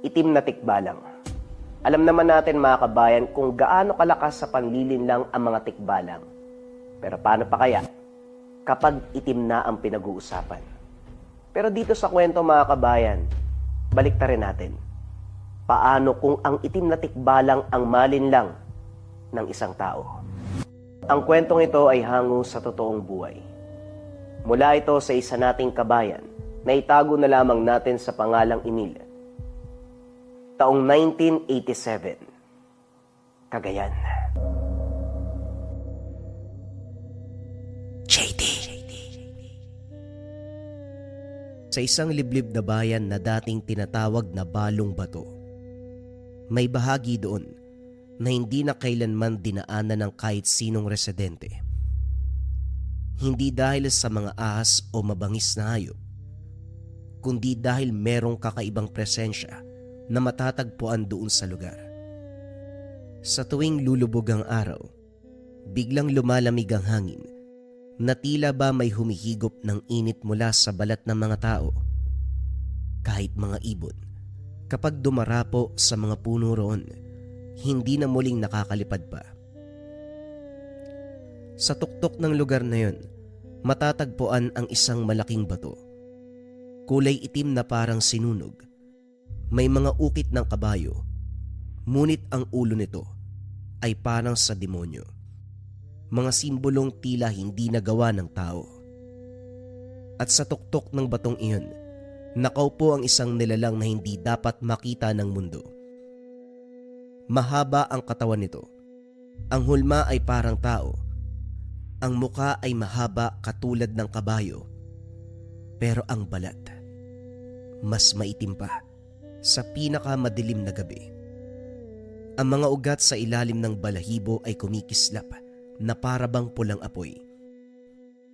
Itim na tikbalang. Alam naman natin mga kabayan kung gaano kalakas sa panlilinlang ang mga tikbalang. Pero paano pa kaya kapag itim na ang pinag-uusapan? Pero dito sa kwento mga kabayan, baliktarin natin. Paano kung ang itim na tikbalang ang malinlang ng isang tao? Ang kwentong ito ay hango sa totoong buhay. Mula ito sa isa nating kabayan na itago na lamang natin sa pangalang Emil. Taong 1987, Cagayan. JD. Sa isang liblib na bayan na dating tinatawag na Balong Bato, may bahagi doon na hindi na kailanman dinaanan ng kahit sinong residente. Hindi dahil sa mga ahas o mabangis na hayop, kundi dahil merong kakaibang presensya na matatagpuan doon sa lugar. Sa tuwing lulubog ang araw, biglang lumalamig ang hangin na tila ba may humihigop ng init mula sa balat ng mga tao. Kahit mga ibon, kapag dumarapo sa mga puno roon, hindi na muling nakakalipad pa. Sa tuktok ng lugar na yun, matatagpuan ang isang malaking bato. Kulay itim na parang sinunog. May mga ukit ng kabayo, ngunit ang ulo nito ay parang sa demonyo. Mga simbolong tila hindi nagawa ng tao. At sa tuktok ng batong iyon, nakaupo ang isang nilalang na hindi dapat makita ng mundo. Mahaba ang katawan nito. Ang hulma ay parang tao. Ang muka ay mahaba katulad ng kabayo. Pero ang balat, mas maitim pa. Sa pinakamadilim na gabi, ang mga ugat sa ilalim ng balahibo ay kumikislap na parabang pulang apoy.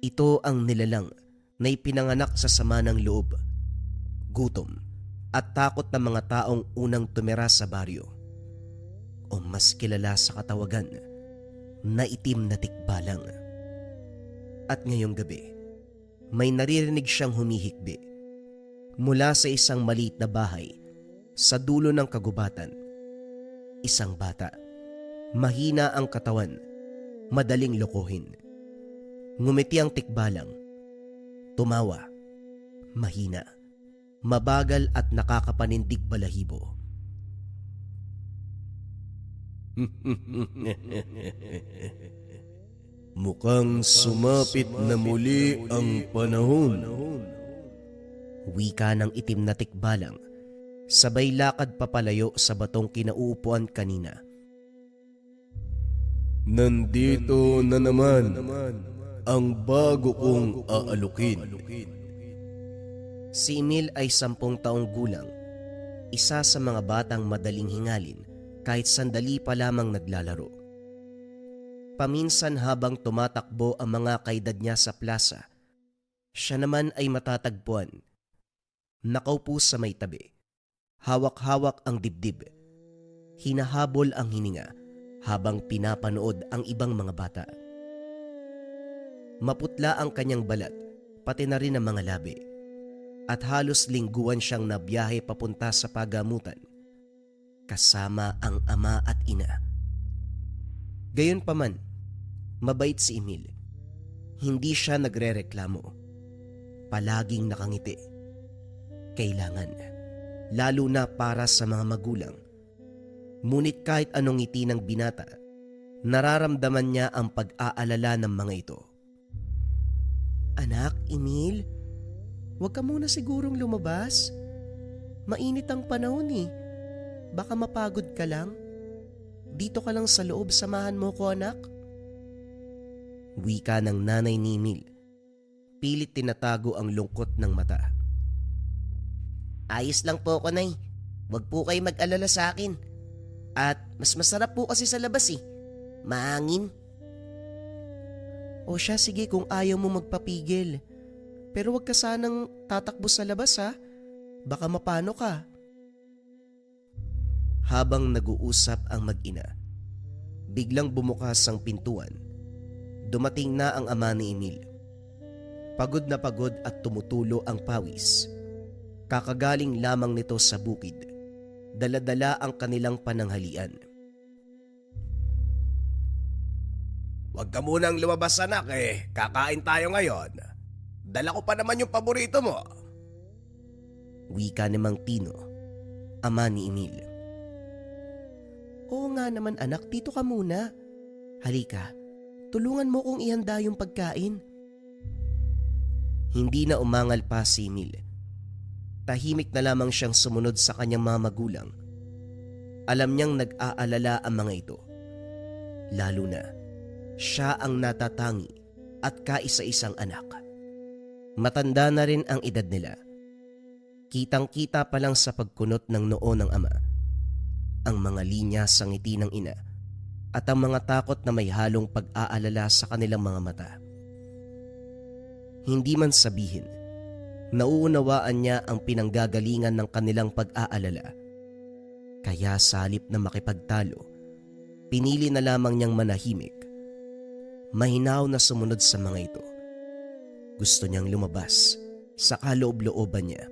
Ito ang nilalang na ipinanganak sa sama ng loob, gutom at takot ng mga taong unang tumira sa baryo, o mas kilala sa katawagan na itim na tikbalang. At ngayong gabi, may naririnig siyang humihikbi mula sa isang maliit na bahay. Sa dulo ng kagubatan, isang bata. Mahina ang katawan, madaling lokohin. Ngumiti ang tikbalang. Tumawa, mahina, mabagal at nakakapanindig balahibo. Mukhang sumapit na muli ang panahon. Wika ng itim na tikbalang, sabay lakad papalayo sa batong kinauupuan kanina. Nandito na naman ang bago kong aalukin. Si Emil ay 10 taong gulang, isa sa mga batang madaling hingalin kahit sandali pa lamang naglalaro. Paminsan habang tumatakbo ang mga kaedad niya sa plaza, siya naman ay matatagpuan. Nakaupo sa may tabi. Hawak-hawak ang dibdib. Hinahabol ang hininga habang pinapanood ang ibang mga bata. Maputla ang kanyang balat, pati na rin ang mga labi. At halos lingguan siyang nabiyahe papunta sa pagamutan, kasama ang ama at ina. Gayunpaman, mabait si Emil. Hindi siya nagrereklamo. Palaging nakangiti. Kailangan. Lalo na para sa mga magulang. Ngunit kahit anong ngiti ng binata, nararamdaman niya ang pag-aalala ng mga ito. Anak, Emil, huwag ka muna sigurong lumabas. Mainit ang panahon eh. Baka mapagod ka lang. Dito ka lang sa loob, samahan mo ko anak. Wika ng nanay ni Emil. Pilit tinatago ang lungkot ng mata. Ayos lang po ko, Nay. Huwag po kayo mag-alala sa akin. At mas masarap po kasi sa labas eh. Mahangin. O siya, sige kung ayaw mo magpapigil. Pero huwag ka sanang tatakbo sa labas ha. Baka mapano ka. Habang nag-uusap ang mag-ina, biglang bumukas ang pintuan. Dumating na ang ama ni Emil. Pagod na pagod at tumutulo ang pawis. Kakagaling lamang nito sa bukid. Dala-dala ang kanilang pananghalian. Huwag ka munang lumabas anak kakain tayo ngayon. Dala ko pa naman yung paborito mo. Wika ni Mang Tino, ama ni Emil. Oo nga naman anak, dito ka muna. Halika, tulungan mo kong ihanda yung pagkain. Hindi na umangal pa si Emil. Tahimik na lamang siyang sumunod sa kanyang mga magulang. Alam niyang nag-aalala ang mga ito. Lalo na, siya ang natatangi at kaisa-isang anak. Matanda na rin ang edad nila. Kitang-kita pa lang sa pagkunot ng noo ng ama, ang mga linya sa ngiti ng ina at ang mga takot na may halong pag-aalala sa kanilang mga mata. Hindi man sabihin, nauunawaan niya ang pinanggagalingan ng kanilang pag-aalala. Kaya sa halip na makipagtalo, pinili na lamang niyang manahimik. Mahinaw na sumunod sa mga ito. Gusto niyang lumabas sa kaloob-looban niya.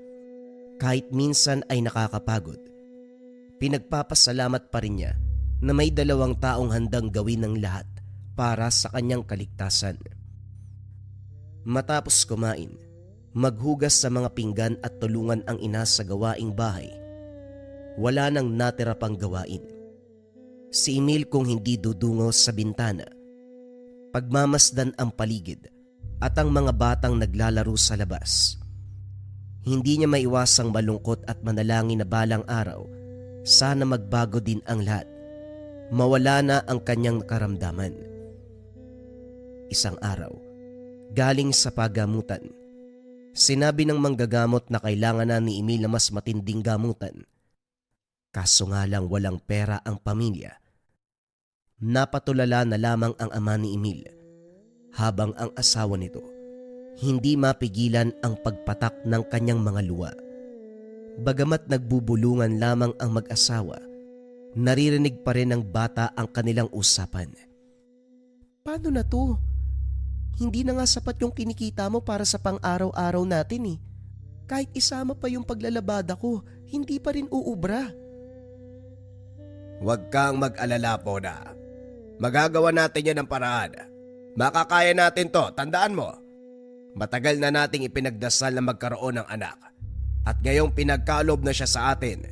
Kahit minsan ay nakakapagod, pinagpapasalamat pa rin niya na may 2 taong handang gawin ng lahat para sa kanyang kaligtasan. Matapos kumain, maghugas sa mga pinggan at tulungan ang ina sa gawaing bahay, wala nang natira pang gawain. Si Emil kung hindi dudungo sa bintana, pagmamasdan ang paligid at ang mga batang naglalaro sa labas. Hindi niya maiwasang malungkot at manalangin na balang araw, sana magbago din ang lahat. Mawala na ang kanyang karamdaman. Isang araw, galing sa pagamutan, sinabi ng manggagamot na kailangan na ni Emil na mas matinding gamutan. Kaso nga lang walang pera ang pamilya. Napatulala na lamang ang ama ni Emil, habang ang asawa nito hindi mapigilan ang pagpatak ng kanyang mga luha. Bagamat nagbubulungan lamang ang mag-asawa, naririnig pa rin ng bata ang kanilang usapan. Paano na to? Hindi na nga sapat yung kinikita mo para sa pang-araw-araw natin eh. Kahit isama pa yung paglalabada ko, hindi pa rin uubra. Huwag kang mag-alala po na. Magagawa natin yan ng paraan. Makakaya natin to, tandaan mo. Matagal na nating ipinagdasal na magkaroon ng anak. At ngayong pinagkalob na siya sa atin.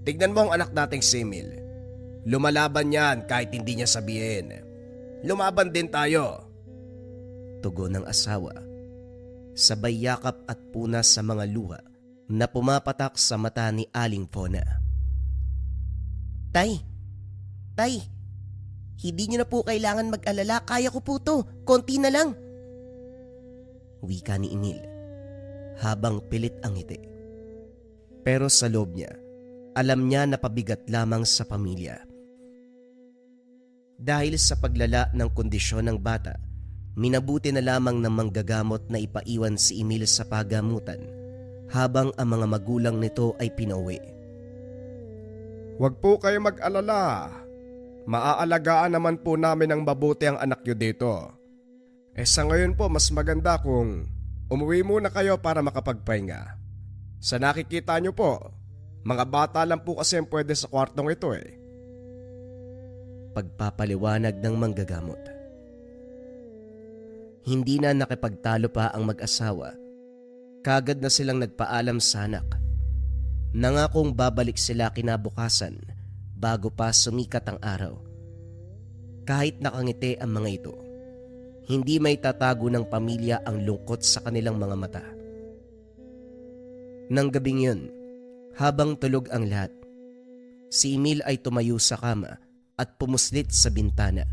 Tignan mo ang anak nating si Emil. Lumalaban yan kahit hindi niya sabihin. Lumaban din tayo. Tugon ng asawa, sabay yakap at punas sa mga luha na pumapatak sa mata ni Aling Fona. Tay! Tay! Hindi niyo na po kailangan mag-alala, kaya ko po to, konti na lang. Wika ni Emil, habang pilit ang ngiti. Pero sa loob niya, alam niya na pabigat lamang sa pamilya. Dahil sa paglala ng kondisyon ng bata, minabuti na lamang ng manggagamot na ipaiwan si Emil sa pagamutan habang ang mga magulang nito ay pinauwi. Huwag po kayo mag-alala. Maaalagaan naman po namin ng mabuti ang anak nyo dito. Sa ngayon po mas maganda kung umuwi muna kayo para makapagpahinga. Sa nakikita nyo po, mga bata lang po kasi ang pwede sa kwartong ito Pagpapaliwanag ng manggagamot. Hindi na nakipagtalo pa ang mag-asawa. Kagad na silang nagpaalam sa anak. Nangakong babalik sila kinabukasan bago pa sumikat ang araw. Kahit nakangiti ang mga ito, hindi may tatago ng pamilya ang lungkot sa kanilang mga mata. Nang gabing yun, habang tulog ang lahat, si Emil ay tumayo sa kama at pumuslit sa bintana.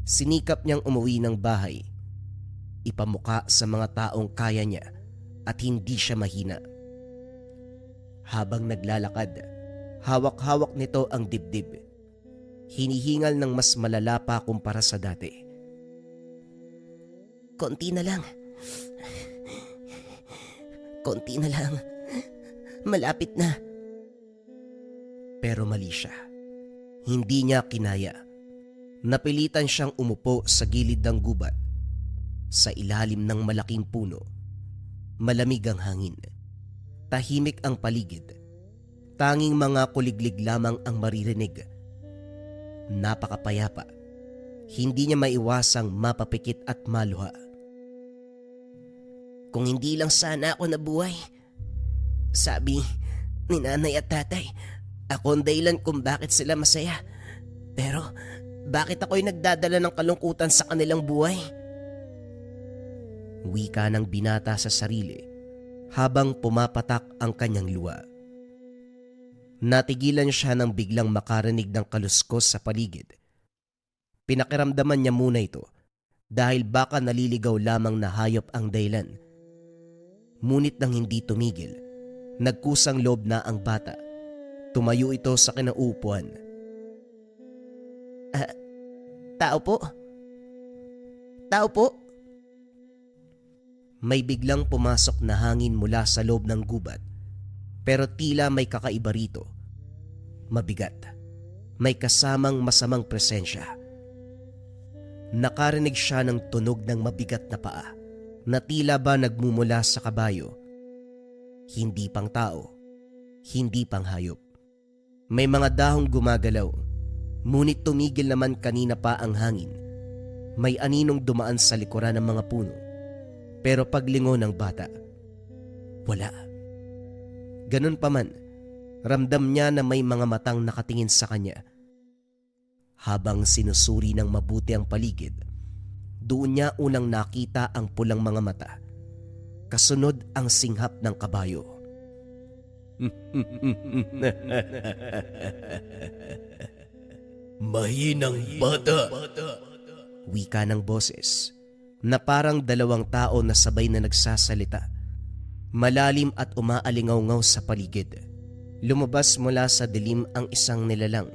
Sinikap niyang umuwi ng bahay, ipamuka sa mga taong kaya niya at hindi siya mahina. Habang naglalakad, hawak-hawak nito ang dibdib. Hinihingal ng mas malala pa kumpara sa dati. Konti na lang. Konti na lang. Malapit na. Pero mali siya. Hindi niya kinaya. Napilitan siyang umupo sa gilid ng gubat. Sa ilalim ng malaking puno. Malamig ang hangin. Tahimik ang paligid. Tanging mga kuliglig lamang ang maririnig. Napakapayapa. Hindi niya maiwasang mapapikit at maluha. Kung hindi lang sana ako nabuhay. Sabi ni nanay at tatay, ako ang dahilan kung bakit sila masaya. Pero bakit ako'y nagdadala ng kalungkutan sa kanilang buhay? Wika ng binata sa sarili habang pumapatak ang kanyang luha. Natigilan siya nang biglang makarinig ng kaluskos sa paligid. Pinakiramdaman niya muna ito dahil baka naliligaw lamang na hayop ang dahilan. Ngunit nang hindi tumigil, nagkusang loob na ang bata. Tumayo ito sa kinaupuan. Tao po? Tao po? May biglang pumasok na hangin mula sa loob ng gubat, pero tila may kakaiba rito. Mabigat. May kasamang masamang presensya. Nakarinig siya ng tunog ng mabigat na paa na tila ba nagmumula sa kabayo. Hindi pang tao, hindi pang hayop. May mga dahong gumagalaw, ngunit tumigil naman kanina pa ang hangin. May aninong dumaan sa likuran ng mga puno, pero paglingon ng bata, wala. Ganun pa man, ramdam niya na may mga matang nakatingin sa kanya. Habang sinusuri ng mabuti ang paligid, doon niya unang nakita ang pulang mga mata. Kasunod ang singhap ng kabayo. Mahinang bata. Wika ng boses na parang dalawang tao na sabay na nagsasalita. Malalim at umaalingaw-ngaw sa paligid. Lumabas mula sa dilim ang isang nilalang.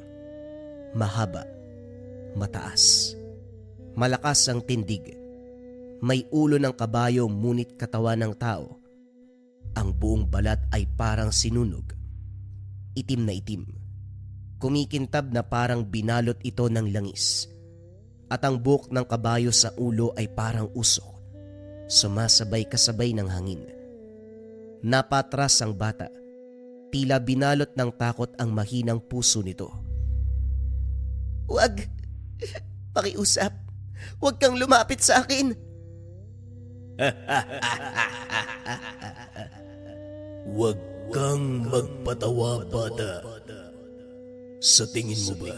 Mahaba, mataas, malakas ang tindig. May ulo ng kabayo ngunit katawan ng tao. Ang buong balat ay parang sinunog. Itim na itim. Kumikintab na parang binalot ito ng langis. At ang buhok ng kabayo sa ulo ay parang usok. Sumasabay kasabay ng hangin. Napatras ang bata. Tila binalot ng takot ang mahinang puso nito. Huwag! Pakiusap! Huwag kang lumapit sa akin! Huwag kang magpatawa, bata. Sa tingin mo ba,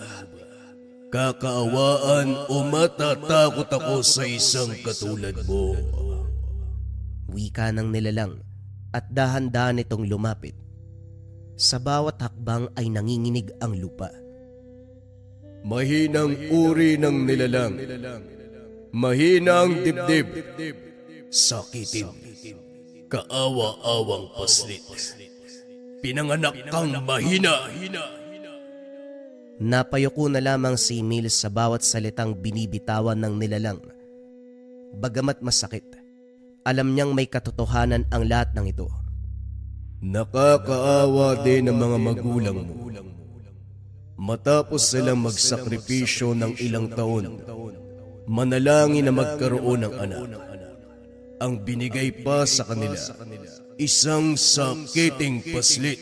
kakaawaan o matatakot ako sa isang katulad mo? Wika ng nilalang at dahan-dahan itong lumapit. Sa bawat hakbang ay nanginginig ang lupa. Mahinang uri ng nilalang, mahinang dibdib, sakitin, kaawa-awang paslit. Pinanganak kang mahina. Napayuko na lamang si Emil sa bawat salitang binibitawan ng nilalang. Bagamat masakit, alam niyang may katotohanan ang lahat ng ito. Nakakaawa din ang mga magulang mo. Matapos silang magsakripisyo ng ilang taon, manalangin na magkaroon ng anak. Ang binigay pa sa kanila, isang sakiting paslit.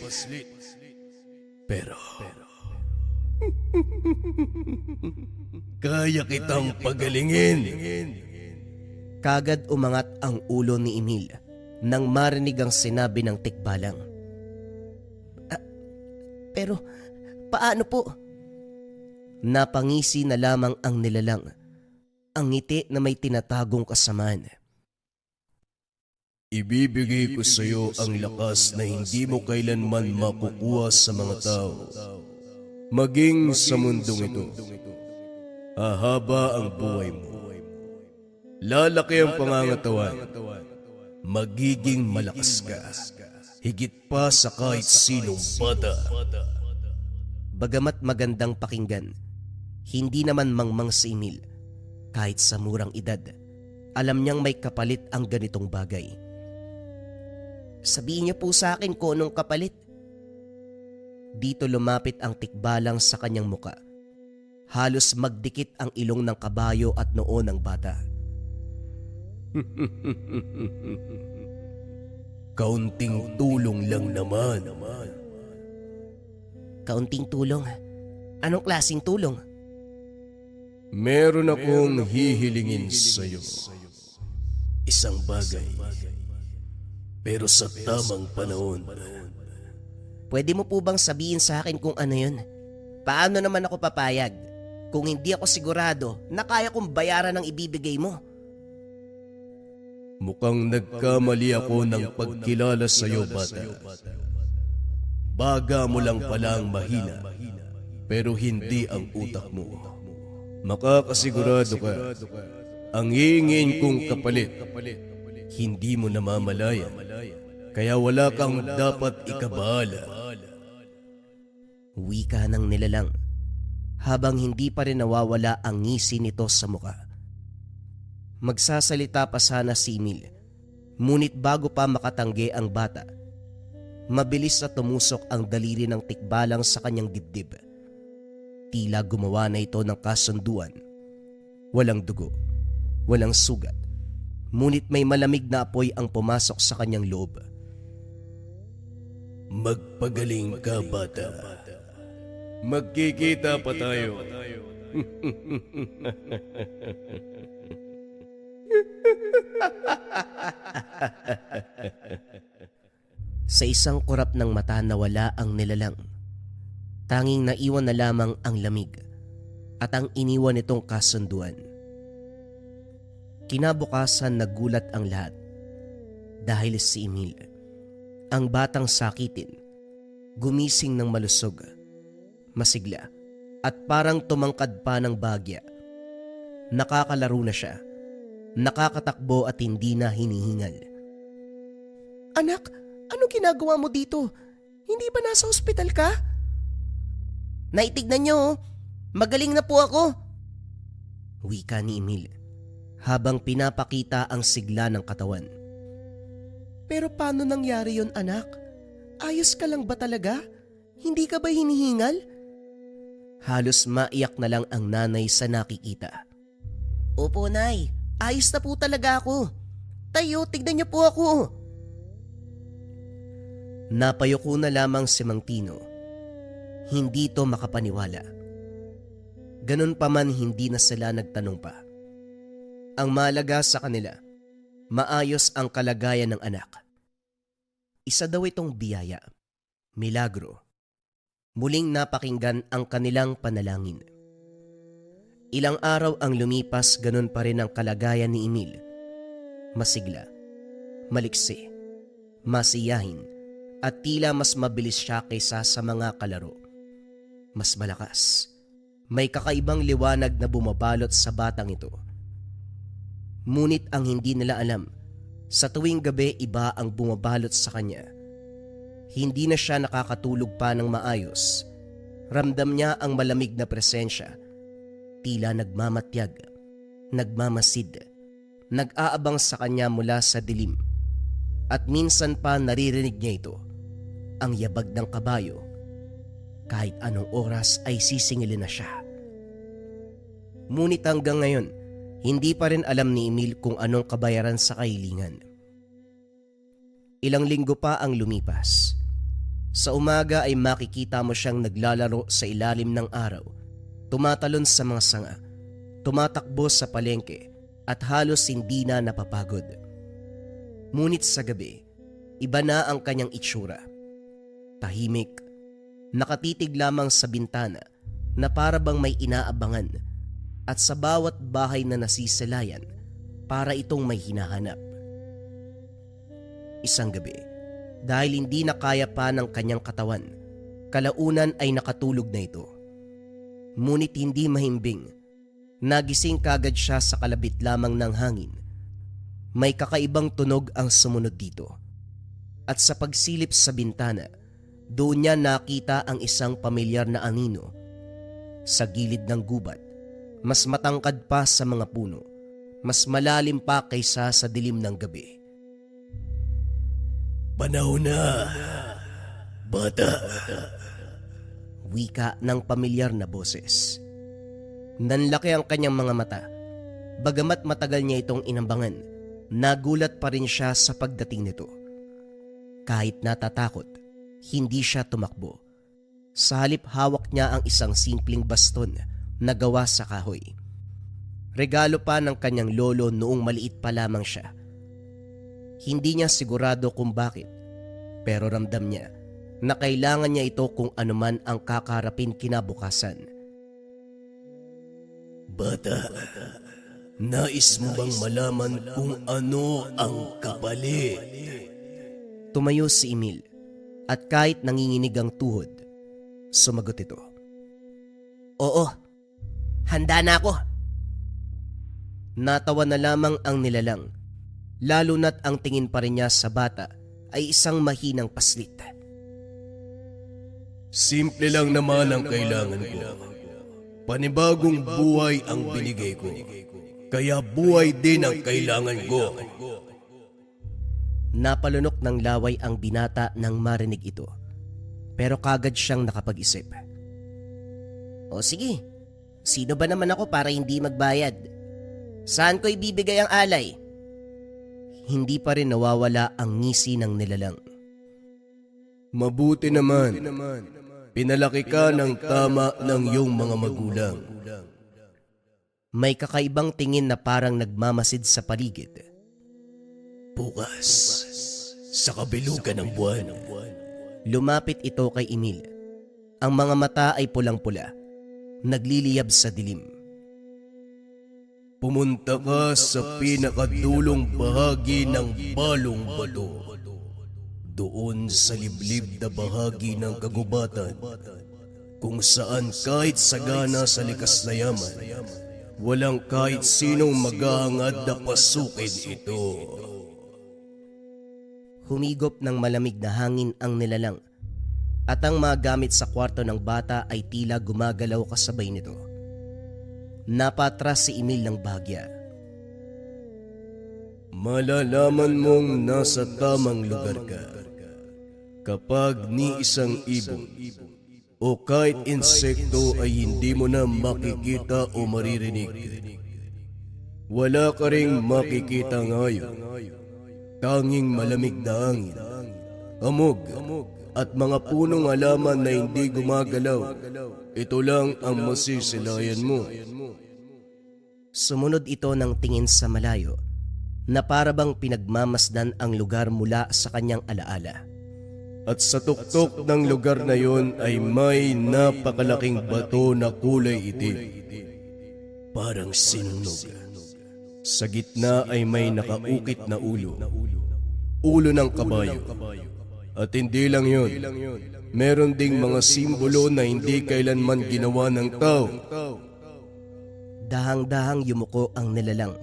Pero, kaya kitang pagalingin. Kagad umangat ang ulo ni Emil nang marinig ang sinabi ng tikbalang. Pero paano po? Napangisi na lamang ang nilalang, ang ngiti na may tinatagong kasamaan. Ibibigay ko sa iyo ang lakas na hindi mo kailanman makukuha sa mga tao, maging sa mundong ito. Hahaba ang buhay mo. Lalaki ang pangangatawan. Magiging malakas ka. Higit pa sa kahit sinong bata. Bagamat magandang pakinggan, hindi naman mangmang si Emil. Kahit sa murang edad, alam niyang may kapalit ang ganitong bagay. Sabihin niyo po sa akin kung anong kapalit. Dito lumapit ang tikbalang sa kanyang muka. Halos magdikit ang ilong ng kabayo at noo ng bata. Kaunting tulong lang naman. kaunting tulong. Anong klaseng tulong? Meron akong hihilingin sa'yo. Isang bagay. Pero sa tamang panahon. Pwede mo po bang sabihin sa akin kung ano yun? Paano naman ako papayag kung hindi ako sigurado na kaya kong bayaran ang ibibigay mo? Mukhang nagkamali ako ng pagkilala sa'yo, bata. Baga mo lang pala ang mahina, pero hindi ang utak mo. Makakasigurado ka, ang hingin kong kapalit, hindi mo namamalayan, kaya wala kang dapat ikabahala. Wika ng nilalang habang hindi pa rin nawawala ang ngisi nito sa muka. Magsasalita pa sana si Emil, ngunit bago pa makatanggi ang bata, mabilis na tumusok ang daliri ng tikbalang sa kanyang dibdib. Tila gumawa na ito ng kasunduan. Walang dugo, walang sugat, ngunit may malamig na apoy ang pumasok sa kanyang loob. Magpagaling ka, bata. Magkikita pa tayo. Sa isang kurap ng mata nawala ang nilalang. Tanging naiwan na lamang ang lamig at ang iniwan nitong kasunduan. Kinabukasan nagulat ang lahat dahil si Emil, ang batang sakitin, gumising ng malusog, masigla at parang tumangkad pa ng bagya. Nakakalaro na siya, nakakatakbo at hindi na hinihingal. Anak, anong ginagawa mo dito? Hindi ba nasa ospital ka? Naitignan niyo, magaling na po ako. Wika ni Emil habang pinapakita ang sigla ng katawan. Pero paano nangyari yon, anak? Ayos ka lang ba talaga? Hindi ka ba hinihingal? Halos maiyak na lang ang nanay sa nakikita. Opo, Nay. Ayos na po talaga ako. Tayo, tignan niyo po ako. Napayuko na lamang si Mang Tino. Hindi to makapaniwala. Ganun pa man hindi na sila nagtanong pa. Ang mahalaga sa kanila, maayos ang kalagayan ng anak. Isa daw itong biyaya, milagro. Muling napakinggan ang kanilang panalangin. Ilang araw ang lumipas, ganun pa rin ang kalagayan ni Emil. Masigla, maliksi, masiyahin, at tila mas mabilis siya kaysa sa mga kalaro. Mas malakas, may kakaibang liwanag na bumabalot sa batang ito. Ngunit ang hindi nila alam, sa tuwing gabi iba ang bumabalot sa kanya. Hindi na siya nakakatulog pa ng maayos. Ramdam niya ang malamig na presensya. Tila nagmamatyag, nagmamasid, nag-aabang sa kanya mula sa dilim. At minsan pa naririnig niya ito, ang yabag ng kabayo. Kahit anong oras ay sisingilin na siya. Ngunit hanggang ngayon, hindi pa rin alam ni Emil kung anong kabayaran sa kahilingan. Ilang linggo pa ang lumipas. Sa umaga ay makikita mo siyang naglalaro sa ilalim ng araw, tumatalon sa mga sanga, tumatakbo sa palengke at halos hindi na napapagod. Ngunit sa gabi, iba na ang kanyang itsura. Tahimik, nakatitig lamang sa bintana na para bang may inaabangan at sa bawat bahay na nasisalayan para itong may hinahanap. Isang gabi, dahil hindi na kaya pa ng kanyang katawan, kalaunan ay nakatulog na ito. Ngunit hindi mahimbing, nagising kagad siya sa kalabit lamang ng hangin. May kakaibang tunog ang sumunod dito. At sa pagsilip sa bintana, doon niya nakita ang isang pamilyar na anino. Sa gilid ng gubat, mas matangkad pa sa mga puno, mas malalim pa kaysa sa dilim ng gabi. Panahon na, bata. Wika ng pamilyar na boses. Nanlaki ang kanyang mga mata. Bagamat matagal niya itong inambangan, nagulat pa rin siya sa pagdating nito. Kahit natatakot, hindi siya tumakbo. Sa halip hawak niya ang isang simpleng baston na gawa sa kahoy. Regalo pa ng kanyang lolo noong maliit pa lamang siya. Hindi niya sigurado kung bakit, pero ramdam niya na kailangan niya ito kung anuman ang kakarapin kinabukasan. Bata, nais mo bang malaman kung ano ang kapalit? Tumayo si Emil at kahit nanginginig ang tuhod, sumagot ito. Oo, handa na ako. Natawa na lamang ang nilalang, lalo na't ang tingin pa rin niya sa bata ay isang mahinang paslit. Simple lang naman ang kailangan ko. Panibagong buhay ang binigay ko. Kaya buhay din ang kailangan ko. Napalunok ng laway ang binata nang marinig ito. Pero kagad siyang nakapag-isip. O sige, sino ba naman ako para hindi magbayad? Saan ko ibibigay ang alay? Hindi pa rin nawawala ang ngisi ng nilalang. Mabuti naman. Pinalaki ka ng tama ng iyong mga magulang. May kakaibang tingin na parang nagmamasid sa paligid. Bukas, sa kabilugan ng buwan. Lumapit ito kay Emil. Ang mga mata ay pulang-pula, nagliliyab sa dilim. Pumunta ka sa pinakadulong bahagi ng balong bato. Doon sa liblib na bahagi ng kagubatan, kung saan kahit sagana sa likas na yaman, walang kahit sinong maghahangad na pasukin ito. Humigop ng malamig na hangin ang nilalang at ang mga gamit sa kwarto ng bata ay tila gumagalaw kasabay nito. Napatras si Emil ng bahagya. Malalaman mong nasa tamang lugar ka kapag ni isang ibon o kahit insekto ay hindi mo na makikita o maririnig. Wala ka ring makikita ngayon. Tanging malamig na hangin, amog at mga punong halaman na hindi gumagalaw. Ito lang ang masisilayan mo. Sumunod ito ng tingin sa malayo na parabang pinagmamasdan ang lugar mula sa kanyang alaala. At sa tuktok ng lugar na yon ay may napakalaking bato na kulay itim. Parang sinunog. Sa gitna ay may nakaukit na ulo. Ulo ng kabayo. At hindi lang yun. Meron ding mga simbolo na hindi kailanman ginawa ng tao. Dahang-dahang yumuko ang nilalang.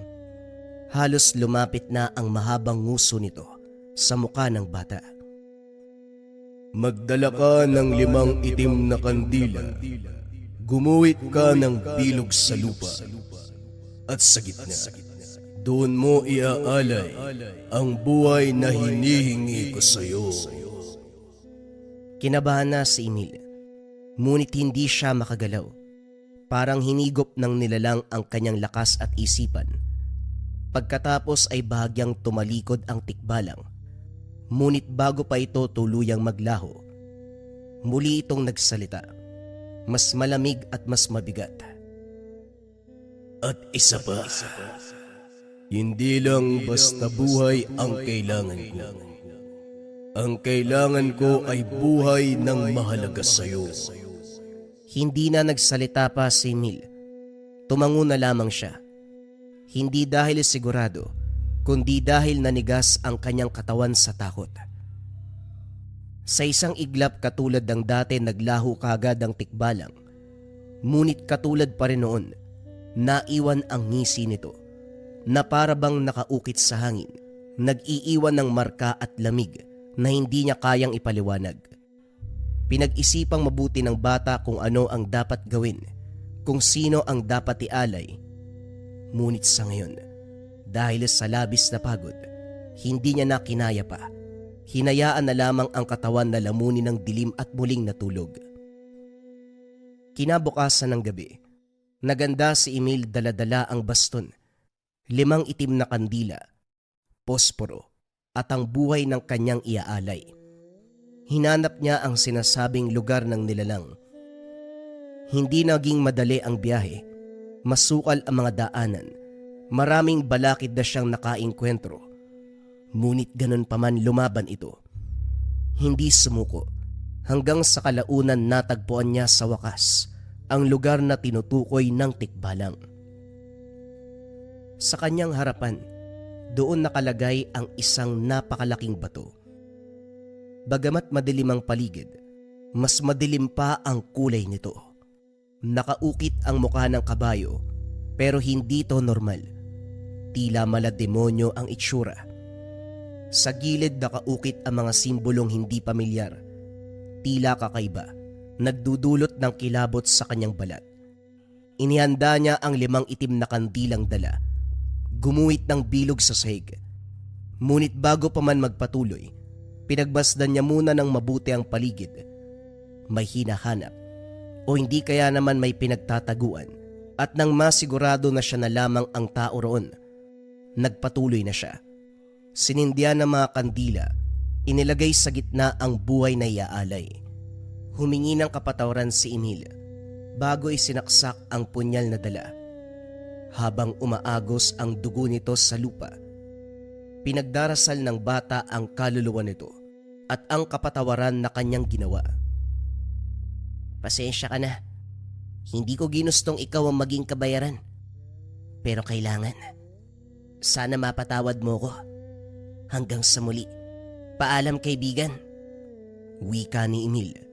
Halos lumapit na ang mahabang nguso nito sa muka ng bata. Magdala ka ng 5 itim na kandila. Gumuhit ka ng bilog sa lupa. At sa gitna, doon mo iaalay ang buhay na hinihingi ko sa iyo. Kinabahan na si Emil, ngunit hindi siya makagalaw. Parang hinigop ng nilalang ang kanyang lakas at isipan. Pagkatapos ay bahagyang tumalikod ang tikbalang. Ngunit bago pa ito tuluyang maglaho, muli itong nagsalita. Mas malamig at mas mabigat. At isa pa, hindi lang basta buhay ang kailangan ko. Ang kailangan ko ay buhay ng mahalaga sa iyo. Hindi na nagsalita pa si Emil. Tumango na lamang siya. Hindi dahil sigurado, kundi dahil nanigas ang kanyang katawan sa takot. Sa isang iglap katulad ng dati naglaho kagad ang tikbalang. Ngunit katulad pa rin noon, naiwan ang ngisi nito na parabang nakaukit sa hangin, nag-iiwan ng marka at lamig na hindi niya kayang ipaliwanag. Pinag-isipang mabuti ng bata kung ano ang dapat gawin, kung sino ang dapat ialay. Ngunit sa ngayon, dahil sa labis na pagod, hindi niya na kinaya pa. Hinayaan na lamang ang katawan na lamunin ng dilim at muling natulog. Kinabukasan ng gabi, naganda si Emil, dala-dala ang baston, 5 itim na kandila, posporo at ang buhay ng kanyang iaalay. Hinanap niya ang sinasabing lugar ng nilalang. Hindi naging madali ang biyahe. Masukal ang mga daanan. Maraming balakid na siyang nakaengkwentro. Ngunit ganun pa man lumaban ito. Hindi sumuko. Hanggang sa kalaunan natagpuan niya sa wakas ang lugar na tinutukoy ng tikbalang. Sa kanyang harapan, doon nakalagay ang isang napakalaking bato. Bagamat madilim ang paligid, mas madilim pa ang kulay nito. Nakaukit ang mukha ng kabayo, pero hindi to normal. Tila malademonyo ang itsura. Sa gilid nakaukit ang mga simbolong hindi pamilyar. Tila kakaiba, nagdudulot ng kilabot sa kanyang balat. Inihanda niya ang 5 itim na kandilang dala. Gumuhit ng bilog sa sahig. Ngunit bago pa man magpatuloy, pinagbasdan niya muna ng mabuti ang paligid. May hinahanap o hindi kaya naman may pinagtataguan, at nang masigurado na siya na lamang ang tao roon, nagpatuloy na siya. Sinindihan ng mga kandila, inilagay sa gitna ang buhay na iaalay. Humingi ng kapatawaran si Emil bago isinaksak ang punyal na dala. Habang umaagos ang dugo nito sa lupa, pinagdarasal ng bata ang kaluluwa nito at ang kapatawaran na kanyang ginawa. Pasensya ka na. Hindi ko ginustong ikaw ang maging kabayaran. Pero kailangan. Sana mapatawad mo ko. Hanggang sa muli. Paalam kaibigan. Wika ni Emil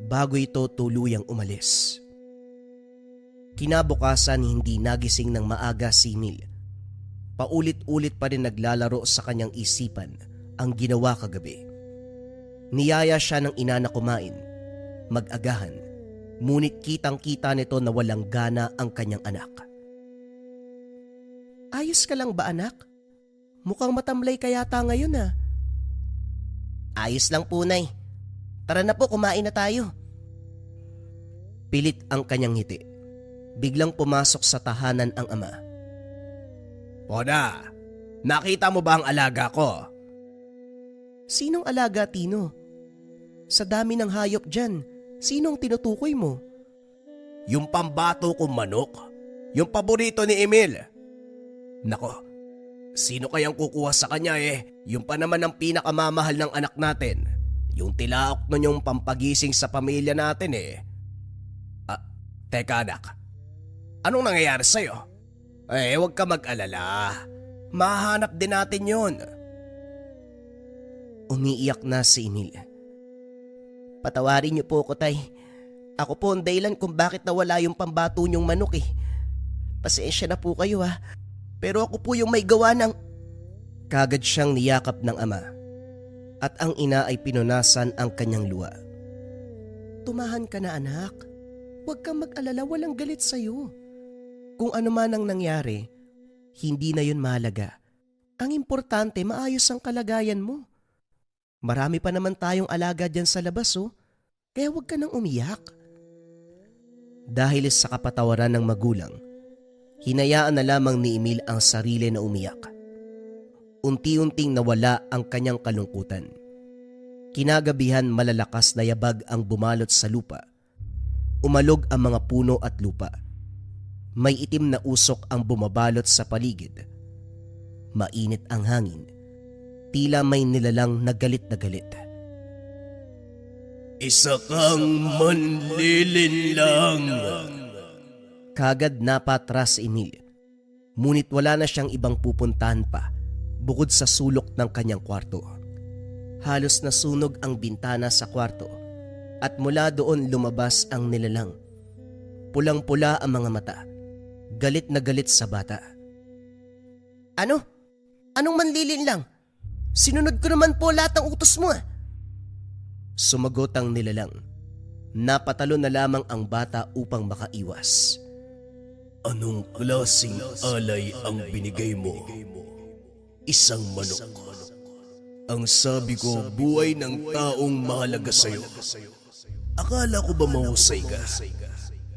bago ito tuluyang umalis. Kinabukasan hindi nagising ng maaga si Emil. Paulit-ulit pa rin naglalaro sa kanyang isipan ang ginawa kagabi. Niyaya siya ng ina na kumain, mag-agahan, ngunit kitang-kita nito na walang gana ang kanyang anak. Ayos ka lang ba anak? Mukhang matamlay ka yata ngayon ah. Ayos lang po nay. Tara na po, kumain na tayo. Pilit ang kanyang ngiti. Biglang pumasok sa tahanan ang ama. Poda, nakita mo ba ang alaga ko? Sinong alaga, Tino? Sa dami ng hayop dyan, sinong tinutukoy mo? Yung pambato kong manok. Yung paborito ni Emil. Nako, sino kayang kukuha sa kanya Yung pa naman ang pinakamamahal ng anak natin. Yung tilaok nun yung pampagising sa pamilya natin Teka anak, anong nangyayari sa'yo? Huwag ka mag-alala. Mahanap din natin yun. Umiiyak na si Emil. Patawarin niyo po ko tay. Ako po ang dahilan kung bakit nawala yung pambato niyong manok Pasensya na po kayo ha. Pero ako po yung may gawa ng... Kagad siyang niyakap ng ama. At ang ina ay pinunasan ang kanyang luha. Tumahan ka na anak. Huwag kang mag-alala, walang galit sa'yo. Kung ano man ang nangyari, hindi na yun mahalaga. Ang importante, maayos ang kalagayan mo. Marami pa naman tayong alaga dyan sa labas kaya huwag ka nang umiyak. Dahil sa kapatawaran ng magulang, hinayaan na lamang ni Emil ang sarili na umiyak. Unti-unting nawala ang kanyang kalungkutan. Kinagabihan malalakas na yabag ang bumalot sa lupa. Umalog ang mga puno at lupa. May itim na usok ang bumabalot sa paligid. Mainit ang hangin. Tila may nilalang na galit na galit. Isa kang manlilinlang. Kagad napatras si Emil. Ngunit wala na siyang ibang pupuntahan pa bukod sa sulok ng kanyang kwarto. Halos nasunog ang bintana sa kwarto at mula doon lumabas ang nilalang. Pulang-pula ang mga mata. Galit na galit sa bata. Ano? Anong manlilinlang? Sinunod ko naman po lahat ng utos mo Sumagot ang nilalang. Napatalo na lamang ang bata upang makaiwas. Anong klaseng alay ang binigay mo? Isang manok. Ang sabi ko, buhay ng taong mahalaga sa'yo. Akala ko ba mahusay ka?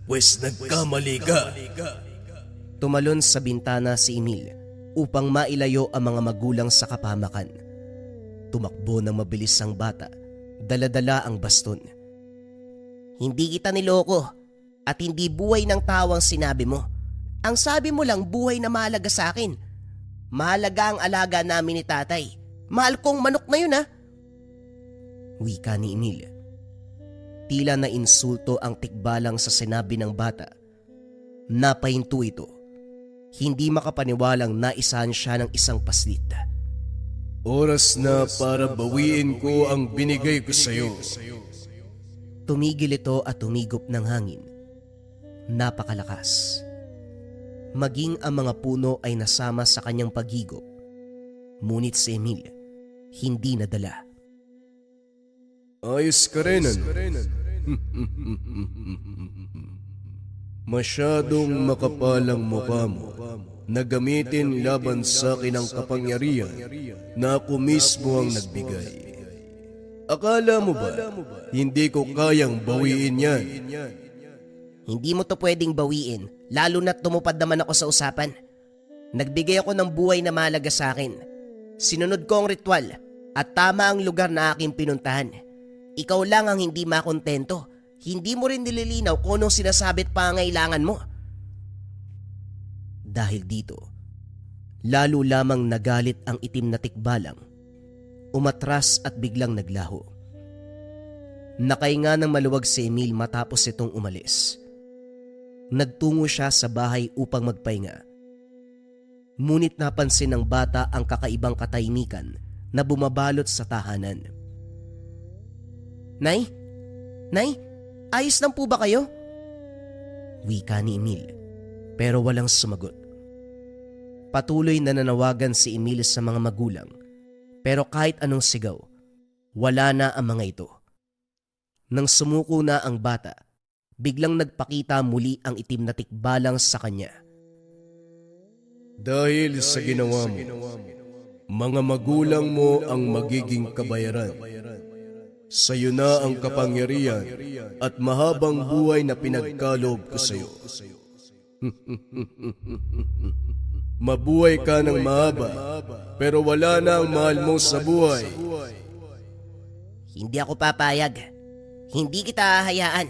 Pwes nagkamali ka. Tumalon sa bintana si Emil upang mailayo ang mga magulang sa kapahamakan. Tumakbo ng mabilis ang bata Dala-dala ang baston. Hindi kita niloko at hindi buhay ng tao ang sinabi mo. Ang sabi mo lang buhay na mahalaga sa akin. Mahalaga ang alaga namin ni tatay. Mahal kong manok na yun ha. Wika ni Emil. Tila na insulto ang tikbalang sa sinabi ng bata. Napahinto ito. Hindi makapaniwalang naisahan siya ng isang paslit. Oras na para bawiin ko ang binigay ko sa iyo. Tumigil ito at tumigop ng hangin. Napakalakas. Maging ang mga puno ay nasama sa kanyang paghigop. Ngunit si Emil, hindi nadala. Ayos ka rin ano? Masyadong makapalang mukha mo na gamitin laban sa akin ang kapangyarihan na ako mismo ang nagbigay. Akala mo ba hindi ko kayang bawiin yan? Hindi mo to pwedeng bawiin, lalo na't tumupad naman ako sa usapan. Nagbigay ako ng buhay na mahalaga sa akin. Sinunod ko ang ritual at tama ang lugar na aking pinuntahan. Ikaw lang ang hindi makontento. Hindi mo rin nililinaw kung anong sinasabit pangailangan mo. Dahil dito, lalo lamang nagalit ang itim na tikbalang. Umatras at biglang naglaho. Nakahinga ng maluwag si Emil matapos itong umalis. Nagtungo siya sa bahay upang magpahinga. Ngunit napansin ng bata ang kakaibang katahimikan na bumabalot sa tahanan. Nay? Nay? Ayos lang po ba kayo? Wika ni Emil, pero walang sumagot. Patuloy na nanawagan si Emil sa mga magulang, pero kahit anong sigaw, wala na ang mga ito. Nang sumuko na ang bata, biglang nagpakita muli ang itim na tikbalang sa kanya. Dahil sa ginawa mo, mga magulang mo ang magiging kabayaran. Sa iyo na ang kapangyarihan at mahabang buhay na pinagkaloob ko sa iyo. Mabuhay ka ng mahaba, pero wala na ang mahal mo sa buhay. Hindi ako papayag. Hindi kita hahayaan.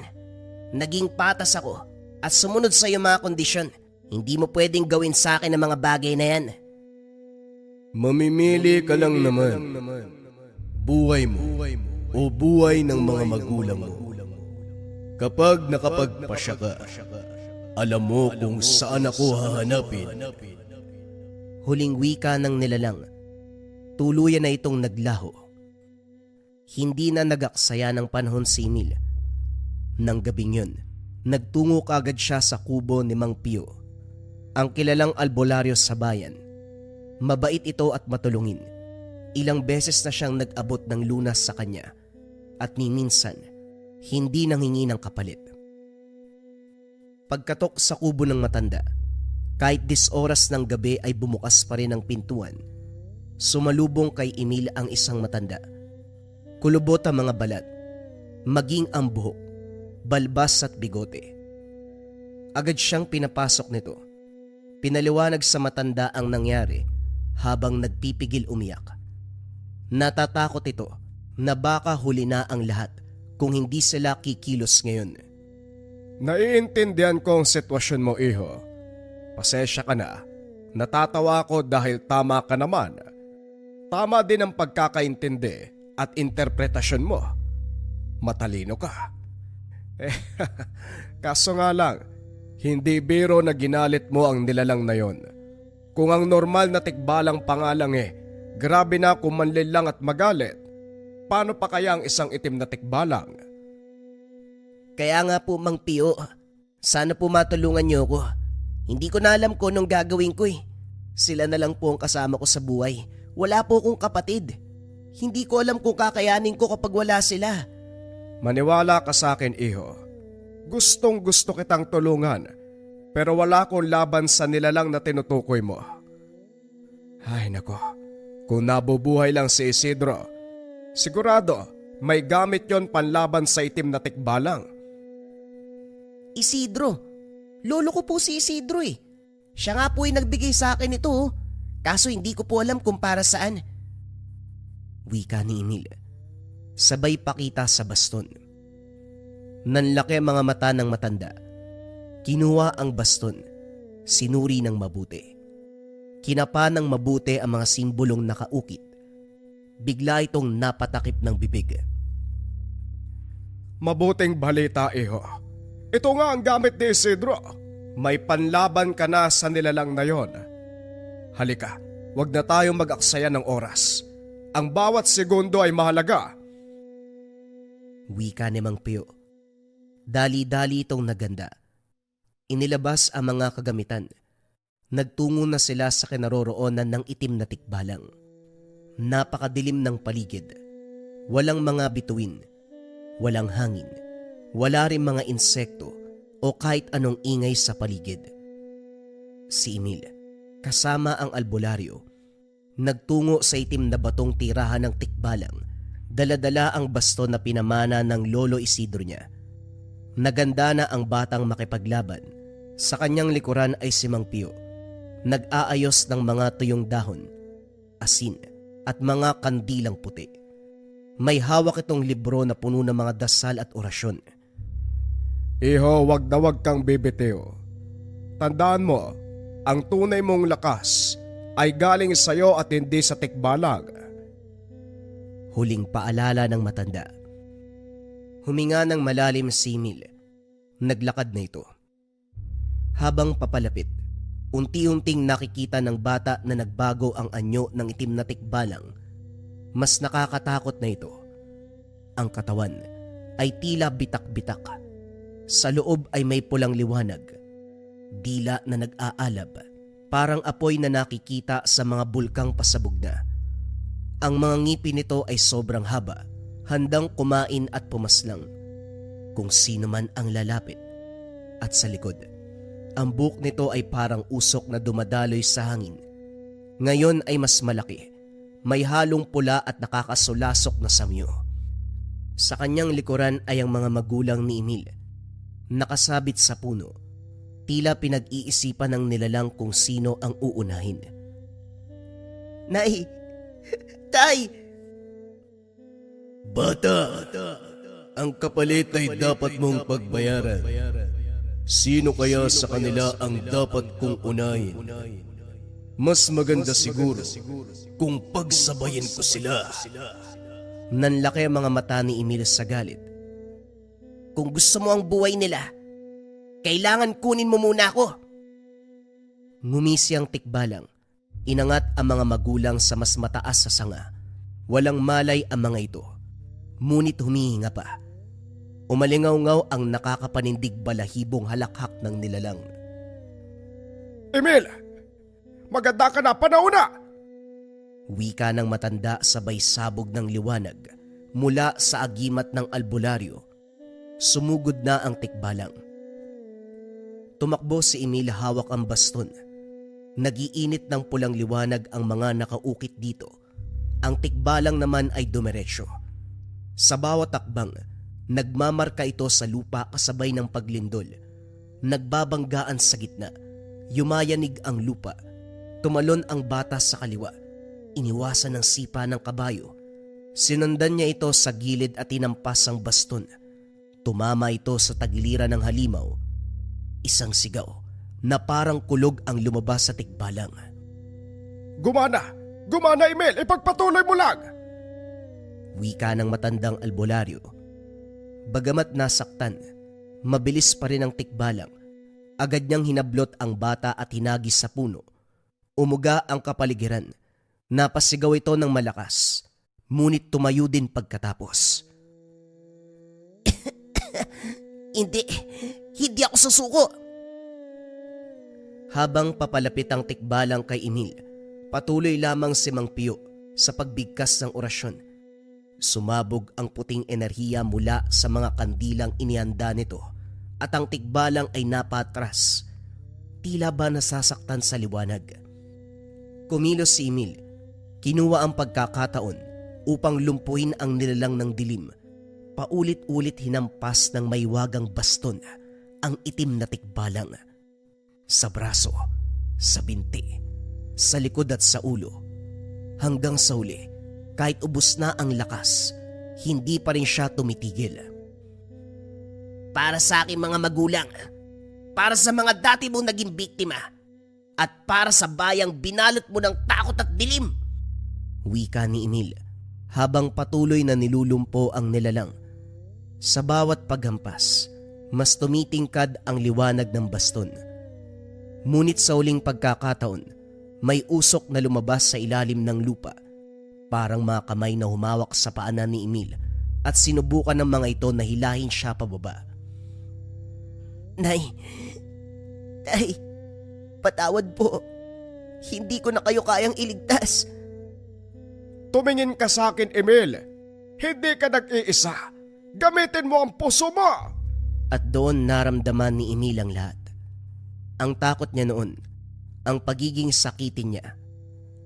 Naging patas ako at sumunod sa iyo mga kondisyon. Hindi mo pwedeng gawin sa akin ang mga bagay na yan. Mamimili ka lang naman. Buhay mo o buhay ng mga magulang mo. Kapag nakapagpasya ka, alam mo kung saan ako hahanapin. Huling wika ng nilalang, tuluyan na itong naglaho. Hindi na nagaksaya ng panahon si Emil. Nang gabing yun, nagtungo kaagad siya sa kubo ni Mang Pio, ang kilalang albularyo sa bayan. Mabait ito at matulungin. Ilang beses na siyang nag-abot ng lunas sa kanya at ni minsan, hindi nanghingi ng kapalit. Pagkatok sa kubo ng matanda, kahit 10 oras ng gabi ay bumukas pa rin ang pintuan. Sumalubong kay Emil ang isang matanda. Kulubot ang mga balat, maging ang buhok, balbas at bigote. Agad siyang pinapasok nito. Pinaliwanag sa matanda ang nangyari habang nagpipigil umiyak. Natatakot ito na baka huli na ang lahat kung hindi sila kikilos ngayon. Naiintindihan ko ang sitwasyon mo, iho. Pasensya ka na. Natatawa ako dahil tama ka naman. Tama din ang pagkakaintindi at interpretasyon mo. Matalino ka. Kaso nga lang, hindi biro na ginalit mo ang nilalang na yon. Kung ang normal na tikbalang pangalang grabe na kung manlilang at magalit. Paano pa kaya ang isang itim na tikbalang? Kaya nga po Mang Pio, sana po matulungan niyo ako. Hindi ko na alam kung anong gagawin ko . Sila na lang po ang kasama ko sa buhay. Wala po akong kapatid. Hindi ko alam kung kakayanin ko kapag wala sila. Maniwala ka sa akin, iho. Gustong gusto kitang tulungan, pero wala akong laban sa nilalang na tinutukoy mo. Ay nako, kung nabubuhay lang si Isidro, sigurado may gamit yon panlaban sa itim na tikbalang. Isidro? Lolo ko po si Isidro . Siya nga po ay nagbigay sa akin ito . Kaso hindi ko po alam kung para saan. Wika ni Emil. sabay pakita sa baston. Nanlaki ang mga mata ng matanda. Kinuha ang baston, sinuri ng mabuti. Kinapa ng mabuti ang mga simbolong nakaukit. Bigla itong napatakip ng bibig. Mabuting balita, iho. Ito nga ang gamit ni Isidro. May panlaban ka na sa nilalang na yon. Halika, wag na tayong mag-aksaya ng oras. Ang bawat segundo ay mahalaga. Wika ni Mang Pio. Dali-dali itong naganda. Inilabas ang mga kagamitan. Nagtungo na sila sa kinaroroonan ng itim na tikbalang. Napakadilim ng paligid. Walang mga bituin. Walang hangin. Wala rin mga insekto o kahit anong ingay sa paligid. Si Emil, kasama ang albularyo, nagtungo sa itim na batong tirahan ng tikbalang. Dala-dala ang baston na pinamana ng lolo Isidro niya. Naganda na ang batang makipaglaban. Sa kanyang likuran ay si Mang Pio. Nag-aayos ng mga tuyong dahon, asin at mga kandilang puti. May hawak itong libro na puno ng mga dasal at orasyon. Iho, wag na wag kang bibitiw. Tandaan mo, ang tunay mong lakas ay galing sa iyo at hindi sa tikbalang. Huling paalala ng matanda. Huminga ng malalim si Emil. Naglakad na ito. Habang papalapit, unti-unting nakikita ng bata na nagbago ang anyo ng itim na tikbalang. Mas nakakatakot na ito. Ang katawan ay tila bitak-bitak. Sa loob ay may pulang liwanag. Dila na nag-aalab. Parang apoy na nakikita sa mga bulkang pasabog na. Ang mga ngipin nito ay sobrang haba, handang kumain at pumaslang kung sino man ang lalapit. At sa likod, ang buhok nito ay parang usok na dumadaloy sa hangin. Ngayon ay mas malaki, may halong pula at nakakasulasok na samyo. Sa kanyang likuran ay ang mga magulang ni Emil, nakasabit sa puno. Tila pinag-iisipan ng nilalang kung sino ang uunahin. Nay! Tay! Bata, ang kapalit ay dapat mong pagbayaran. Sino kaya sa kanila ang dapat kong unahin? Mas maganda siguro kung pagsabayin ko sila. Nanlaki ang mga mata ni Emil sa galit. Kung gusto mo ang buhay nila, kailangan kunin mo muna ako. Ngumisi ang tikbalang. Inangat ang mga magulang sa mas mataas sa sanga. Walang malay ang mga ito. Ngunit humihinga pa. Umalingaw-ngaw ang nakakapanindig balahibong halakhak ng nilalang. Emil! Maganda ka na, panahon na! Wika ng matanda sabay sabog ng liwanag mula sa agimat ng albularyo. Sumugod na ang tikbalang. Tumakbo si Emil hawak ang baston. Nagiinit ng pulang liwanag ang mga nakaukit dito. Ang tikbalang naman ay dumiretso. Sa bawat takbang, nagmamarka ito sa lupa kasabay ng paglindol. Nagbabanggaan sa gitna. Yumayanig ang lupa. Tumalon ang bata sa kaliwa. Iniwasan ng sipa ng kabayo. Sinundan niya ito sa gilid at tinampas ang baston. Tumama ito sa tagiliran ng halimaw. Isang sigaw na parang kulog ang lumabas sa tikbalang. Gumana! Gumana, Emil! Ipagpatuloy mo lang! Wika ng matandang albularyo. Bagamat nasaktan, mabilis pa rin ang tikbalang. Agad niyang hinablot ang bata at hinagis sa puno. Umuga ang kapaligiran. Napasigaw ito ng malakas, ngunit tumayo din pagkatapos. Hindi ako susuko. Habang papalapit ang tikbalang kay Emil, patuloy lamang si Mang Pio sa pagbigkas ng orasyon. Sumabog ang puting enerhiya mula sa mga kandilang inihanda nito at ang tikbalang ay napatras. Tila ba nasasaktan sa liwanag? Kumilos si Emil. Kinuha ang pagkakataon upang lumpuhin ang nilalang ng dilim. Paulit-ulit hinampas ng maywagang baston ang itim na tikbalang. Sa braso, sa binti, sa likod at sa ulo. Hanggang sa huli, kahit ubos na ang lakas, hindi pa rin siya tumitigil. Para sa aking mga magulang, para sa mga dati mong naging biktima, at para sa bayang binalot mo ng takot at dilim. Wika ni Emil habang patuloy na nilulumpo ang nilalang. Sa bawat paghampas, mas tumitingkad ang liwanag ng baston. Ngunit sa uling pagkakataon, may usok na lumabas sa ilalim ng lupa. Parang mga kamay na humawak sa paanan ni Emil at sinubukan ng mga ito na hilahin siya pababa. Nay, patawad po. Hindi ko na kayo kayang iligtas. Tumingin ka sa akin, Emil. Hindi ka nag-iisa. Gamitin mo ang puso mo. At doon naramdaman ni Emil ang lahat. Ang takot niya noon, ang pagiging sakitin niya,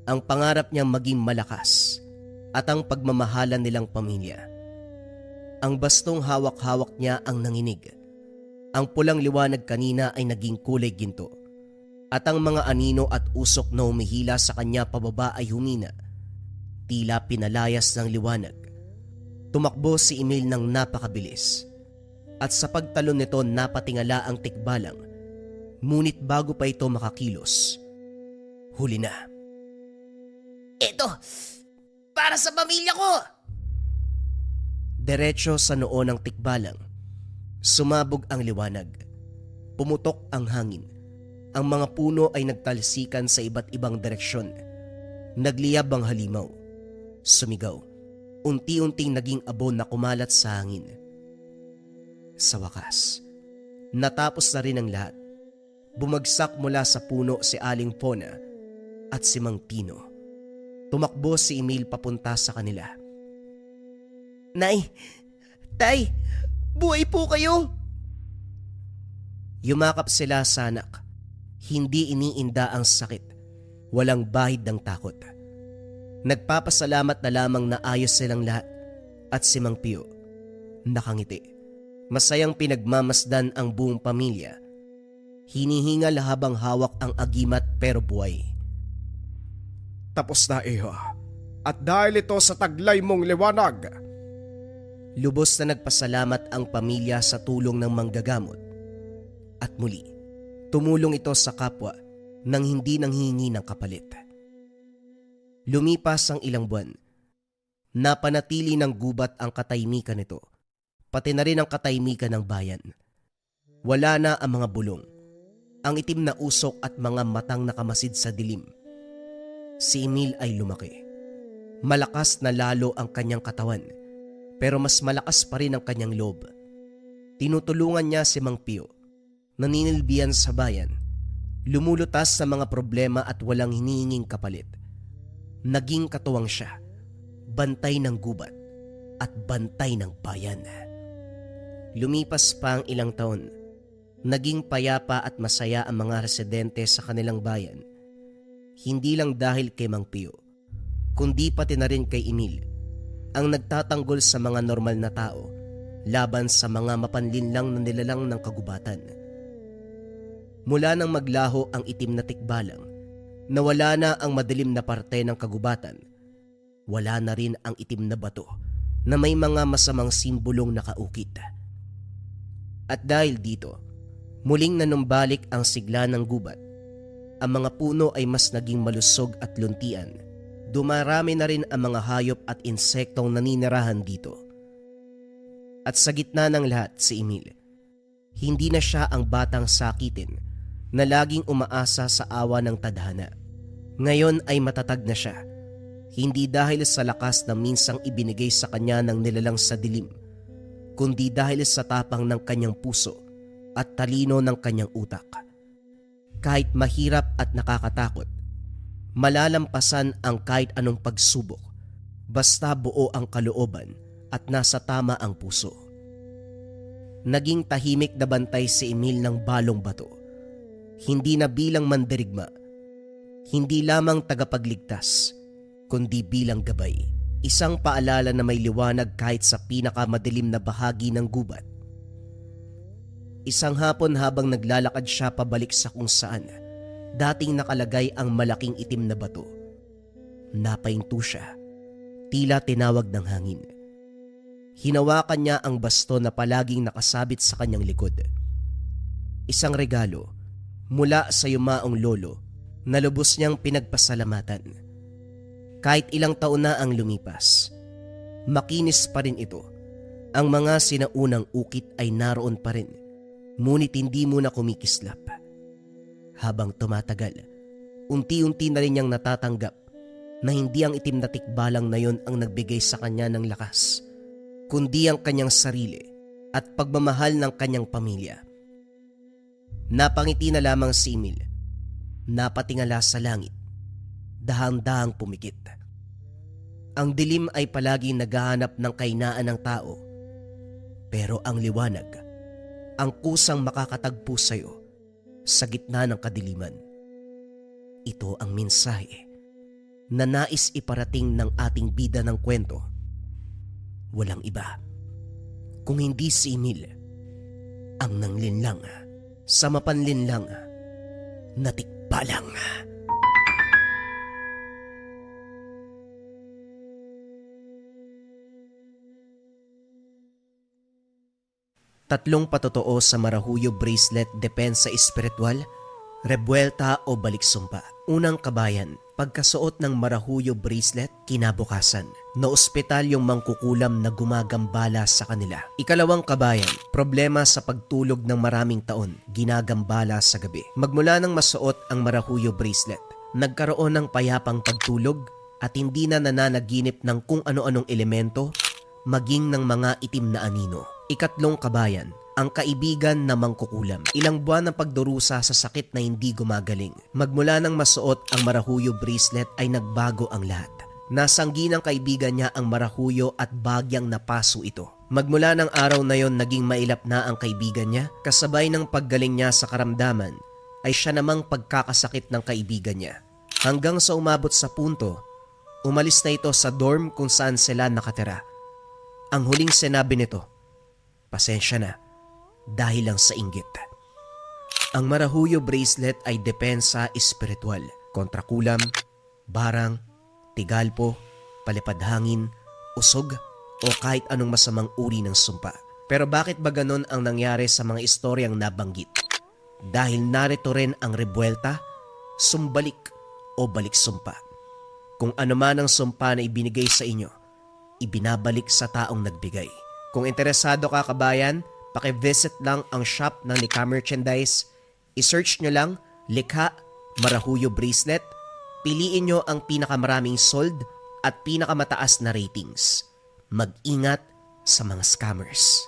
ang pangarap niyang maging malakas, at ang pagmamahalan nilang pamilya. Ang bastong hawak-hawak niya ang nanginig. Ang pulang liwanag kanina ay naging kulay ginto, at ang mga anino at usok na humihila sa kanya pababa ay humina. Tila pinalayas ng liwanag. Tumakbo si Emil ng napakabilis, at sa pagtalon nito napatingala ang tikbalang. Ngunit bago pa ito makakilos, huli na. Ito, para sa pamilya ko! Diretso sa noo ng tikbalang, sumabog ang liwanag. Pumutok ang hangin. Ang mga puno ay nagtalsikan sa iba't ibang direksyon. Nagliyab ang halimaw. Sumigaw. Unti-unting naging abo na kumalat sa hangin. Sa wakas, natapos na rin ang lahat. Bumagsak mula sa puno si Aling Pona at si Mang Tino. Tumakbo si Emil papunta sa kanila. Nay, Tay, buhay po kayo! Yumakap sila sa anak. Hindi iniinda ang sakit. Walang bahid ng takot. Nagpapasalamat na lamang na ayos silang lahat at si Mang Pio nakangiti. Masayang pinagmamasdan ang buong pamilya. Hinihingal habang hawak ang agimat pero buhay. Tapos na, iho. At dahil ito sa taglay mong liwanag. Lubos na nagpasalamat ang pamilya sa tulong ng manggagamot. At muli, tumulong ito sa kapwa nang hindi nanghihingi ng kapalit. Lumipas ang ilang buwan. Napanatili ng gubat ang katahimikan nito, pati na rin ang katahimikan ng bayan. Wala na ang mga bulong, ang itim na usok at mga matang nakamasid sa dilim. Si Emil ay lumaki. Malakas na lalo ang kanyang katawan, pero mas malakas pa rin ang kanyang loob. Tinutulungan niya si Mang Pio, naninilbihan sa bayan, lumulutas sa mga problema at walang hinihinging kapalit. Naging katuwang siya, bantay ng gubat at bantay ng bayan. Lumipas pa ang ilang taon. Naging payapa at masaya ang mga residente sa kanilang bayan. Hindi lang dahil kay Mang Pio, kundi pati na rin kay Emil, ang nagtatanggol sa mga normal na tao laban sa mga mapanlinlang na nilalang ng kagubatan. Mula nang maglaho ang itim na tikbalang, nawala na ang madilim na parte ng kagubatan. Wala na rin ang itim na bato na may mga masamang simbolong nakaukit. At dahil dito, muling nanumbalik ang sigla ng gubat. Ang mga puno ay mas naging malusog at luntian. Dumarami na rin ang mga hayop at insektong naninirahan dito. At sa gitna ng lahat si Emil, hindi na siya ang batang sakitin na laging umaasa sa awa ng tadhana. Ngayon ay matatag na siya, hindi dahil sa lakas na minsang ibinigay sa kanya ng nilalang sa dilim, kundi dahil sa tapang ng kanyang puso at talino ng kanyang utak. Kahit mahirap at nakakatakot, malalampasan ang kahit anong pagsubok basta buo ang kalooban at nasa tama ang puso. Naging tahimik na bantay si Emil ng balong bato, hindi na bilang mandirigma, hindi lamang tagapagligtas, kundi bilang gabay, isang paalala na may liwanag kahit sa pinakamadilim na bahagi ng gubat. Isang hapon habang naglalakad siya pabalik sa kung saan dating nakalagay ang malaking itim na bato, napahinto siya, tila tinawag ng hangin. Hinawakan niya ang baston na palaging nakasabit sa kanyang likod. Isang regalo mula sa yumaong lolo na lubos niyang pinagpasalamatan. Kahit ilang taon na ang lumipas, makinis pa rin ito. Ang mga sinaunang ukit ay naroon pa rin, ngunit hindi muna kumikislap. Habang tumatagal, unti-unti na rin niyang natatanggap na hindi ang itim na tikbalang na yon ang nagbigay sa kanya ng lakas, kundi ang kanyang sarili at pagmamahal ng kanyang pamilya. Napangiti na lamang si Emil, napatingala sa langit, dahang-dahang pumikit. Ang dilim ay palaging naghahanap ng kahinaan ng tao, pero ang liwanag, ang kusang makakatagpo sa iyo sa gitna ng kadiliman. Ito ang mensahe na nais iparating ng ating bida ng kwento. Walang iba kung hindi si Emil, ang nanglinlang sa mapanlinlang na tikbalang. Tatlong patotoo sa Marahuyo Bracelet Depensa Espiritual, Rebuelta o Baliksumpa. Unang kabayan, pagkasuot ng Marahuyo Bracelet, kinabukasan, na ospital yung mangkukulam na gumagambala sa kanila. Ikalawang kabayan, problema sa pagtulog ng maraming taon, ginagambala sa gabi. Magmula nang masuot ang Marahuyo Bracelet, nagkaroon ng payapang pagtulog at hindi na nananaginip ng kung ano-anong elemento, maging ng mga itim na anino. Ikatlong kabayan, ang kaibigan na mangkukulam. Ilang buwan ng pagdurusa sa sakit na hindi gumagaling. Magmula nang masuot ang Marahuyo Bracelet ay nagbago ang lahat. Nasanggi ng kaibigan niya ang Marahuyo at bagyang napaso ito. Magmula ng araw na yon naging mailap na ang kaibigan niya, kasabay ng paggaling niya sa karamdaman ay siya namang pagkakasakit ng kaibigan niya. Hanggang sa umabot sa punto, umalis na ito sa dorm kung saan sila nakatira. Ang huling sinabi nito, "Pasensya na, dahil lang sa inggit." Ang Marahuyo Bracelet ay depensa espiritual kontra kulam, barang, tigalpo, palipad-hangin, usog o kahit anong masamang uri ng sumpa. Pero bakit ba ganon ang nangyari sa mga istoryang nabanggit? Dahil narito rin ang rebuelta, sumbalik o baliksumpa. Kung ano man ang sumpa na ibinigay sa inyo, ibinabalik sa taong nagbigay. Kung interesado ka kabayan, paki-visit lang ang shop ng Likha Merchandise. I-search nyo lang, Likha Marahuyo Bracelet. Piliin nyo ang pinakamaraming sold at pinakamataas na ratings. Mag-ingat sa mga scammers.